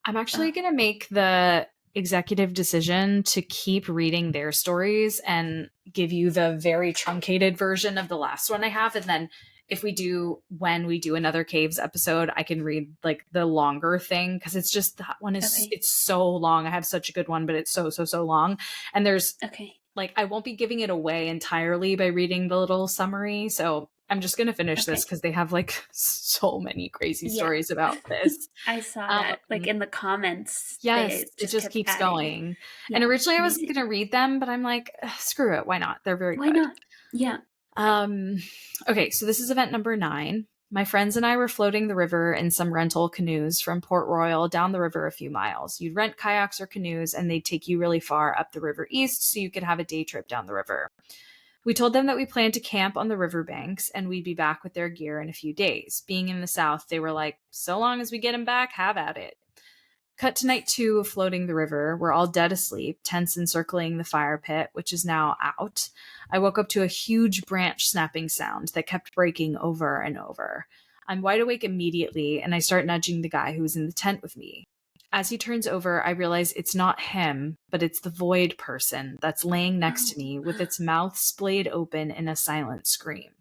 I'm actually going to make the executive decision to keep reading their stories and give you the very truncated version of the last one I have. And then when we do another caves episode, I can read like the longer thing, because it's just that one is it's so long. I have such a good one, but it's so long. And there's like, I won't be giving it away entirely by reading the little summary. So I'm just going to finish this because they have like so many crazy stories about this. I saw that like in the comments. Yes, it just keeps going. Yeah, and originally I wasn't going to read them, but I'm like, screw it. Why not? They're very good. Why not? Yeah. Okay, so this is event number 9. My friends and I were floating the river in some rental canoes from Port Royal down the river a few miles. You'd rent kayaks or canoes, and they'd take you really far up the river east so you could have a day trip down the river. We told them that we planned to camp on the riverbanks and we'd be back with their gear in a few days. Being in the South, they were like, so long as we get them back, have at it. Cut to night 2 of floating the river. We're all dead asleep, tents encircling the fire pit, which is now out. I woke up to a huge branch snapping sound that kept breaking over and over. I'm wide awake immediately, and I start nudging the guy who was in the tent with me. As he turns over, I realize it's not him, but it's the void person that's laying next to me with its mouth splayed open in a silent scream.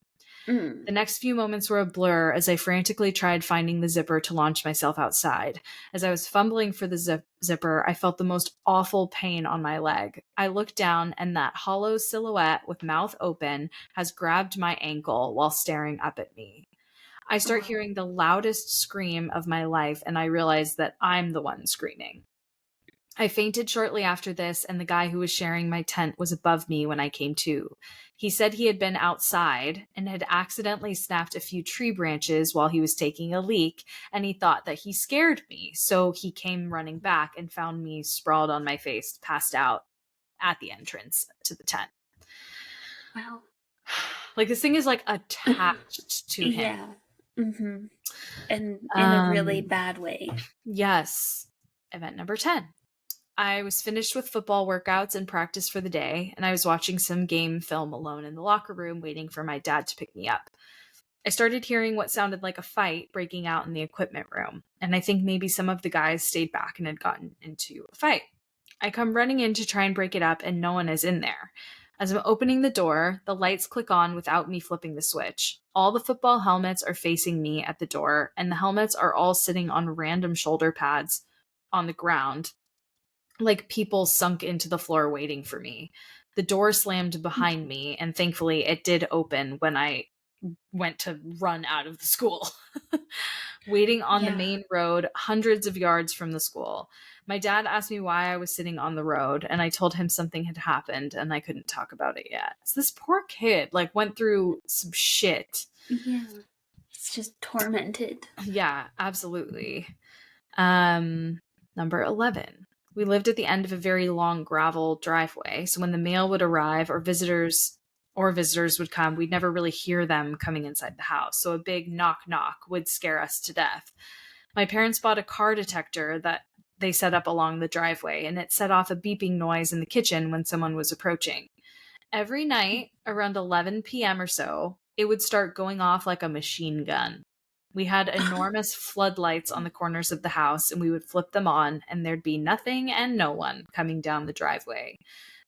The next few moments were a blur as I frantically tried finding the zipper to launch myself outside. As I was fumbling for the zipper, I felt the most awful pain on my leg. I looked down, and that hollow silhouette with mouth open has grabbed my ankle while staring up at me. I start hearing the loudest scream of my life, and I realize that I'm the one screaming. I fainted shortly after this, and the guy who was sharing my tent was above me when I came to. He said he had been outside and had accidentally snapped a few tree branches while he was taking a leak, and he thought that he scared me, so he came running back and found me sprawled on my face, passed out at the entrance to the tent. Wow. Like, this thing is, like, attached to him. Yeah. Mm-hmm. And in a really bad way. Yes. Event number 10. I was finished with football workouts and practice for the day, and I was watching some game film alone in the locker room, waiting for my dad to pick me up. I started hearing what sounded like a fight breaking out in the equipment room, and I think maybe some of the guys stayed back and had gotten into a fight. I come running in to try and break it up, and no one is in there. As I'm opening the door, the lights click on without me flipping the switch. All the football helmets are facing me at the door, and the helmets are all sitting on random shoulder pads on the ground, like people sunk into the floor waiting for me. The door slammed behind me, and thankfully it did open when I went to run out of the school. Waiting on the main road, hundreds of yards from the school. My dad asked me why I was sitting on the road, and I told him something had happened and I couldn't talk about it yet. So this poor kid like went through some shit. Yeah. It's just tormented. Yeah, absolutely. Number 11. We lived at the end of a very long gravel driveway, so when the mail would arrive or visitors would come, we'd never really hear them coming inside the house, so a big knock knock would scare us to death. My parents bought a car detector that they set up along the driveway, and it set off a beeping noise in the kitchen when someone was approaching. Every night, around 11 p.m. or so, it would start going off like a machine gun. We had enormous floodlights on the corners of the house, and we would flip them on, and there'd be nothing and no one coming down the driveway.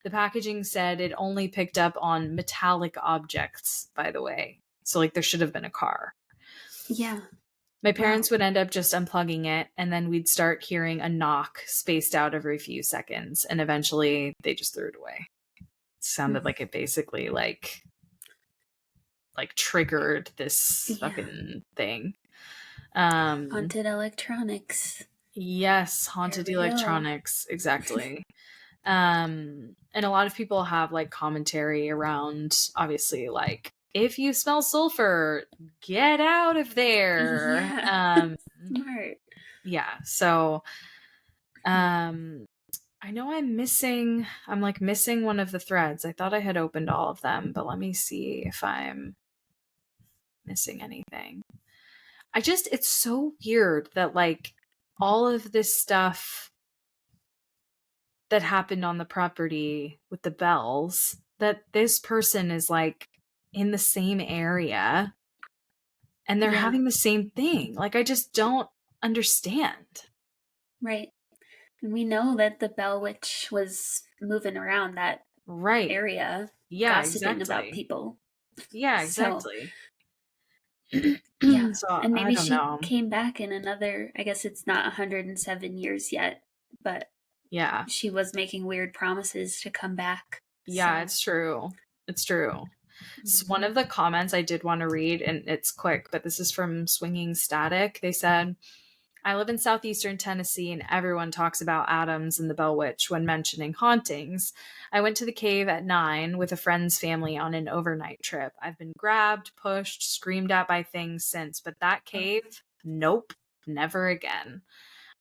The packaging said it only picked up on metallic objects, by the way. So, like, there should have been a car. Yeah. My parents would end up just unplugging it, and then we'd start hearing a knock spaced out every few seconds, and eventually they just threw it away. It sounded like it basically, like triggered this fucking thing. Haunted electronics. Yes, haunted There we go. electronics. Exactly. And a lot of people have like commentary around, obviously, like, if you smell sulfur, get out of there. Yeah. Smart. Yeah. So, um, I know I'm like missing one of the threads. I thought I had opened all of them, but let me see if I'm missing anything. It's so weird that like all of this stuff that happened on the property with the bells, that this person is like in the same area and they're Yeah. having the same thing. Like, I just don't understand. Right. And we know that the Bell Witch was moving around that Right. area, Yeah, gossiping about exactly. people. Yeah, So, exactly. yeah. So And I maybe don't she know. came back in another, I guess it's not 107 years yet, but Yeah. she was making weird promises to come back. Yeah, So, it's true. It's true. So one mhm. of the comments I did want to read, and it's quick, but this is from Swinging Static. They said, I live in southeastern Tennessee, and everyone talks about Adams and the Bell Witch when mentioning hauntings. I went to the cave at 9 with a friend's family on an overnight trip. I've been grabbed, pushed, screamed at by things since, but that Oh. cave, nope, never again.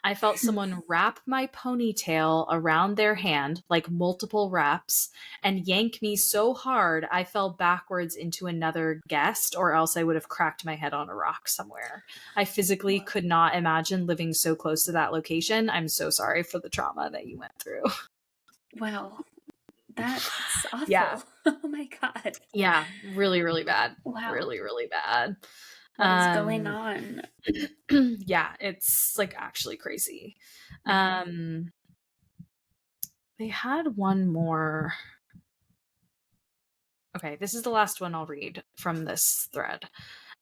I felt someone wrap my ponytail around their hand, like multiple wraps, and yank me so hard I fell backwards into another guest, or else I would have cracked my head on a rock somewhere. I physically could not imagine living so close to that location. I'm so sorry for the trauma that you went through. Wow. That's Yeah. awful. Oh my God. Yeah. Really, really bad. Wow. Really, really bad. What is going Um, on? yeah, it's like actually crazy. Mhm. They had one more. Okay, this is the last one I'll read from this thread.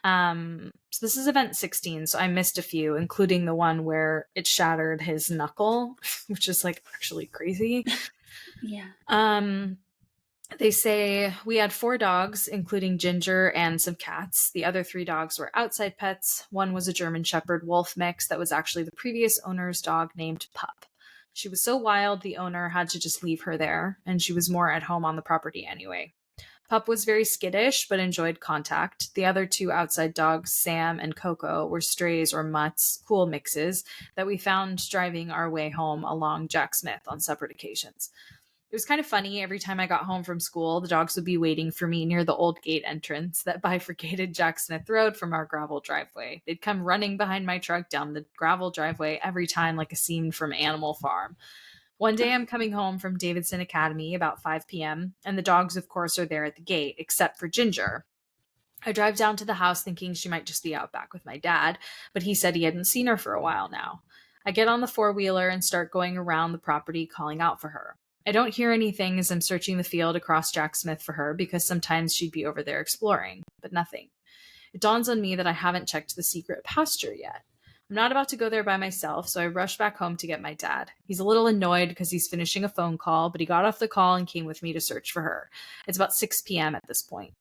So this is event 16, so I missed a few, including the one where it shattered his knuckle, which is like actually crazy. Yeah. Um, they say we had 4 dogs, including Ginger and some cats. The other 3 dogs were outside pets. One was a German Shepherd Wolf mix that was actually the previous owner's dog named Pup. She was so wild, the owner had to just leave her there, and she was more at home on the property anyway. Pup was very skittish but enjoyed contact. The other 2 outside dogs, Sam and Coco, were strays or mutts, cool mixes, that we found driving our way home along Jack Smith on separate occasions. It was kind of funny. Every time I got home from school, the dogs would be waiting for me near the old gate entrance that bifurcated Jack Smith Road from our gravel driveway. They'd come running behind my truck down the gravel driveway every time, like a scene from Animal Farm. One day I'm coming home from Davidson Academy about 5 p.m., and the dogs, of course, are there at the gate, except for Ginger. I drive down to the house thinking she might just be out back with my dad, but he said he hadn't seen her for a while now. I get on the four-wheeler and start going around the property calling out for her. I don't hear anything as I'm searching the field across Jack Smith for her because sometimes she'd be over there exploring, but nothing. It dawns on me that I haven't checked the secret pasture yet. I'm not about to go there by myself, so I rush back home to get my dad. He's a little annoyed because he's finishing a phone call, but he got off the call and came with me to search for her. It's about 6 p.m. at this point.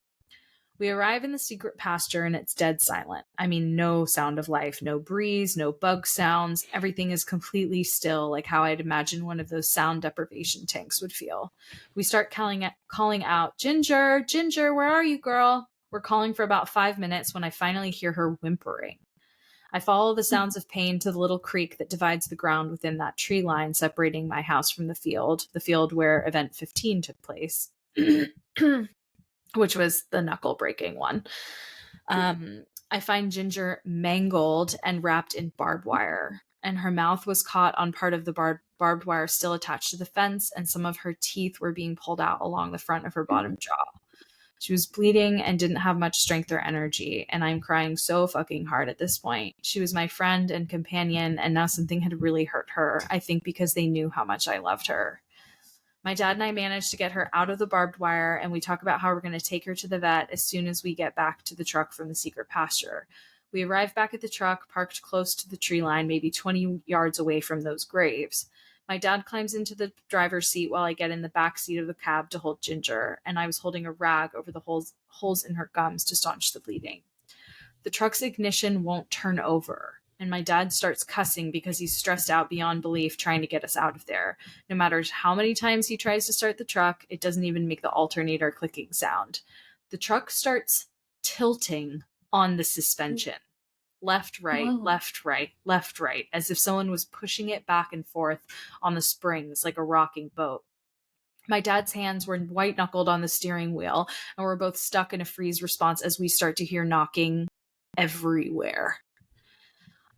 We arrive in the secret pasture and it's dead silent. I mean, no sound of life, no breeze, no bug sounds. Everything is completely still, like how I'd imagine one of those sound deprivation tanks would feel. We start calling out, Ginger, Ginger, where are you, girl? We're calling for about 5 minutes when I finally hear her whimpering. I follow the sounds of pain to the little creek that divides the ground within that tree line separating my house from the field where event 15 took place. Which was the knuckle breaking one. I find Ginger mangled and wrapped in barbed wire, and her mouth was caught on part of the barbed wire still attached to the fence, and some of her teeth were being pulled out along the front of her bottom jaw. She was bleeding and didn't have much strength or energy, and I'm crying so fucking hard at this point. She was my friend and companion, and now something had really hurt her, I think because they knew how much I loved her. My dad and I managed to get her out of the barbed wire, and we talk about how we're going to take her to the vet as soon as we get back to the truck from the secret pasture. We arrive back at the truck, parked close to the tree line, maybe 20 yards away from those graves. My dad climbs into the driver's seat while I get in the back seat of the cab to hold Ginger, and I was holding a rag over the holes in her gums to staunch the bleeding. The truck's ignition won't turn over, and my dad starts cussing because he's stressed out beyond belief trying to get us out of there. No matter how many times he tries to start the truck, it doesn't even make the alternator clicking sound. The truck starts tilting on the suspension. Left, right, Whoa. left, right, left, right, as if someone was pushing it back and forth on the springs like a rocking boat. My dad's hands were white-knuckled on the steering wheel, and we're both stuck in a freeze response as we start to hear knocking everywhere.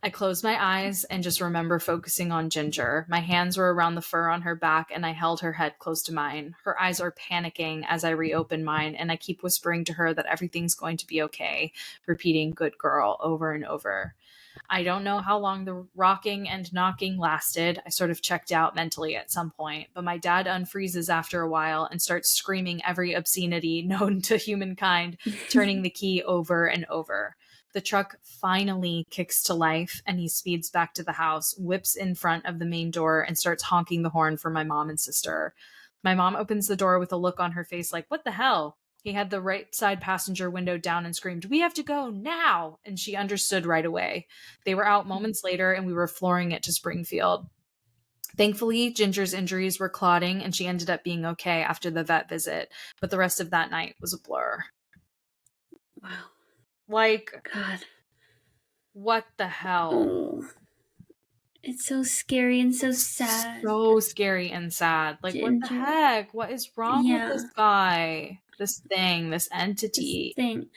I closed my eyes and just remember focusing on Ginger. My hands were around the fur on her back, and I held her head close to mine. Her eyes are panicking as I reopen mine, and I keep whispering to her that everything's going to be okay, repeating "good girl" over and over. I don't know how long the rocking and knocking lasted. I sort of checked out mentally at some point, but my dad unfreezes after a while and starts screaming every obscenity known to humankind, turning the key over and over. The truck finally kicks to life, and he speeds back to the house, whips in front of the main door, and starts honking the horn for my mom and sister. My mom opens the door with a look on her face like, "What the hell?" He had the right side passenger window down and screamed, "We have to go now!" And she understood right away. They were out moments later, and we were flooring it to Springfield. Thankfully, Ginger's injuries were clotting, and she ended up being okay after the vet visit, but the rest of that night was a blur. Wow. Like, God. what the hell? Oh. It's so scary and so sad. So scary and sad. Like, what the Ginger. heck? What is wrong with Yeah. this guy? This thing, this This entity, thing.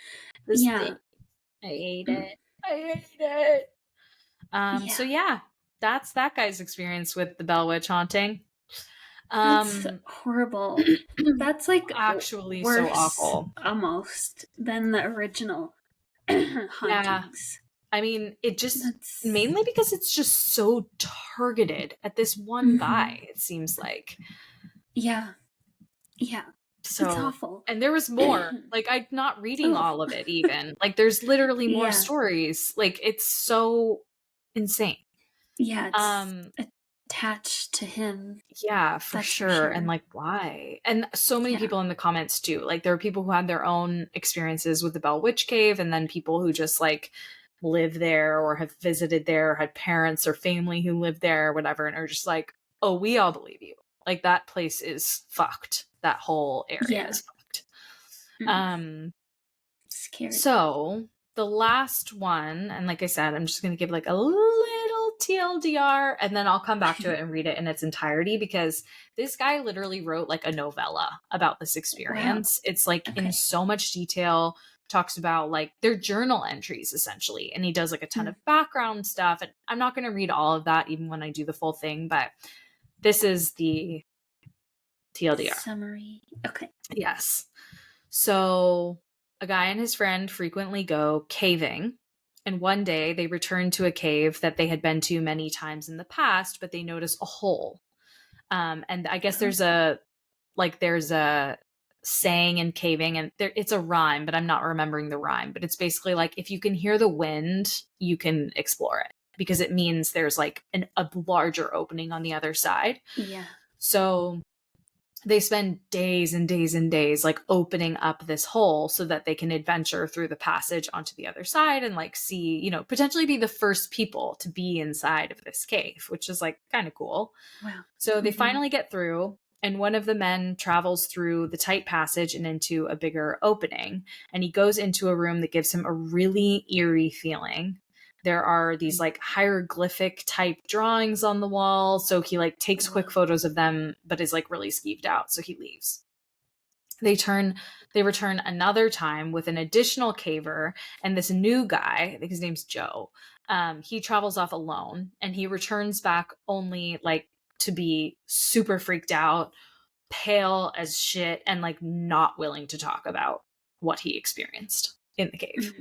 this Yeah. thing. I hate it. I hate it. So yeah, that's that guy's experience with the Bell Witch haunting. That's horrible. That's like actually worse, so awful. almost, than the original hauntings. I mean, it just mainly because it's just so targeted at this one guy, it seems like. Yeah. Yeah. So it's awful. And there was more. Like, I'm not reading all of it even. Like, there's literally more stories. Like, it's so insane. Yeah, it's attached to him. Yeah, for sure. And like, why? And so many people in the comments too. Like, there are people who had their own experiences with the Bell Witch Cave, and then people who just like live there or have visited there, or had parents or family who live there or whatever, and are just like, oh, we all believe you. Like, that place is fucked. That whole area is fucked. Scary. So the last one, and like I said, I'm just going to give like a little TLDR, and then I'll come back to it and read it in its entirety, because this guy literally wrote like a novella about this experience. Wow. It's like in so much detail, talks about like their journal entries essentially, and he does like a ton of background stuff, and I'm not going to read all of that even when I do the full thing, but this is the TLDR summary. Okay. Yes. So a guy and his friend frequently go caving, and one day they return to a cave that they had been to many times in the past, but they notice a hole. And I guess there's a saying in caving, and it's a rhyme, but I'm not remembering the rhyme, but it's basically like, if you can hear the wind, you can explore it, because it means there's like a larger opening on the other side. Yeah. So they spend days and days and days like opening up this hole so that they can adventure through the passage onto the other side and like see, you know, potentially be the first people to be inside of this cave, which is like kind of cool. Wow. So they finally get through, and one of the men travels through the tight passage and into a bigger opening, and he goes into a room that gives him a really eerie feeling. There are these like hieroglyphic type drawings on the wall. So he like takes quick photos of them, but is like really skeeved out. So he leaves. They return another time with an additional caver, and this new guy, I think his name's Joe. He travels off alone, and he returns back only like to be super freaked out, pale as shit, and like not willing to talk about what he experienced in the cave.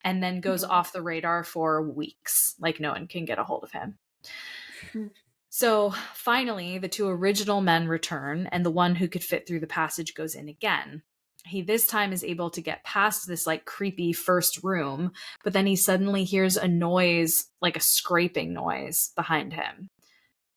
And then goes off the radar for weeks. Like, no one can get a hold of him. So finally, the two original men return, and the one who could fit through the passage goes in again. He this time is able to get past this like creepy first room, but then he suddenly hears a noise, like a scraping noise behind him.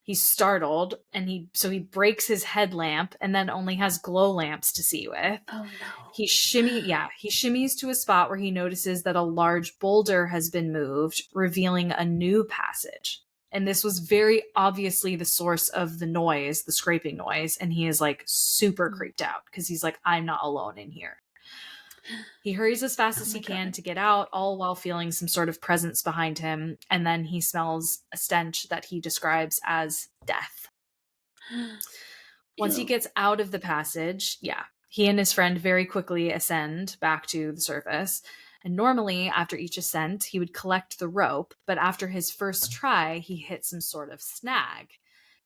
He's startled, and he breaks his headlamp and then only has glow lamps to see with. Oh no. He shimmies to a spot where he notices that a large boulder has been moved, revealing a new passage. And this was very obviously the source of the noise, the scraping noise, and he is like super creeped out because he's like, I'm not alone in here. He hurries as fast as he can to get out, all while feeling some sort of presence behind him, and then he smells a stench that he describes as death. Once he gets out of the passage, he and his friend very quickly ascend back to the surface. And normally, after each ascent, he would collect the rope, but after his first try, he hit some sort of snag.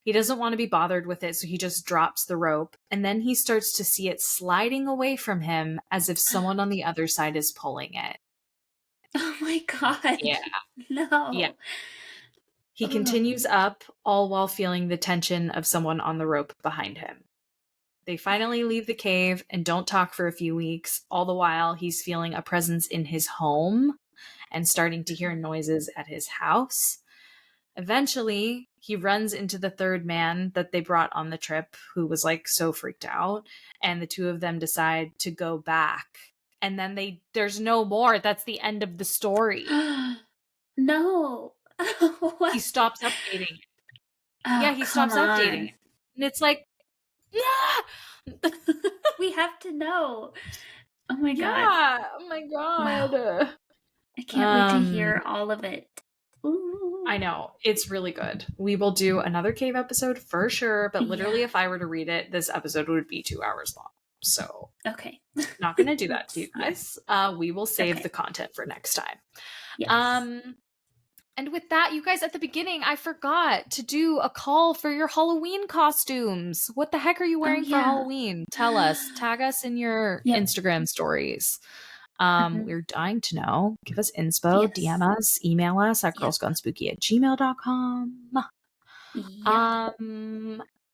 He doesn't want to be bothered with it, so he just drops the rope, and then he starts to see it sliding away from him as if someone on the other side is pulling it. Oh my god. Yeah. No. Yeah. He continues up, all while feeling the tension of someone on the rope behind him. They finally leave the cave and don't talk for a few weeks, all the while he's feeling a presence in his home and starting to hear noises at his house. Eventually, he runs into the third man that they brought on the trip, who was like so freaked out, and the two of them decide to go back. And then there's no more. That's the end of the story. No. He stops updating it. Oh, He stops updating it. And it's like, we have to know. Oh my god. Yeah. Oh my god. Wow. I can't wait to hear all of it. Ooh. I know. It's really good. We will do another cave episode for sure, but literally if I were to read it, this episode would be 2 hours long. So okay. Not going to do that to you guys. We will save the content for next time. Yes. And with that, you guys, at the beginning, I forgot to do a call for your Halloween costumes. What the heck are you wearing for Halloween? Tell us. Tag us in your Instagram stories. We're dying to know. Give us inspo, DM us, email us at girlsgonespooky@gmail.com.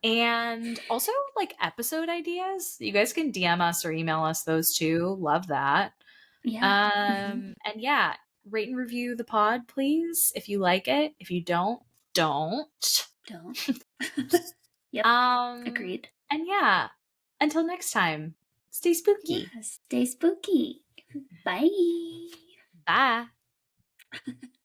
And also like episode ideas. You guys can DM us or email us those too. Love that. And rate and review the pod, please. If you like it. If you don't. Yep. Agreed. And until next time, stay spooky. Yeah, stay spooky. Bye. Bye.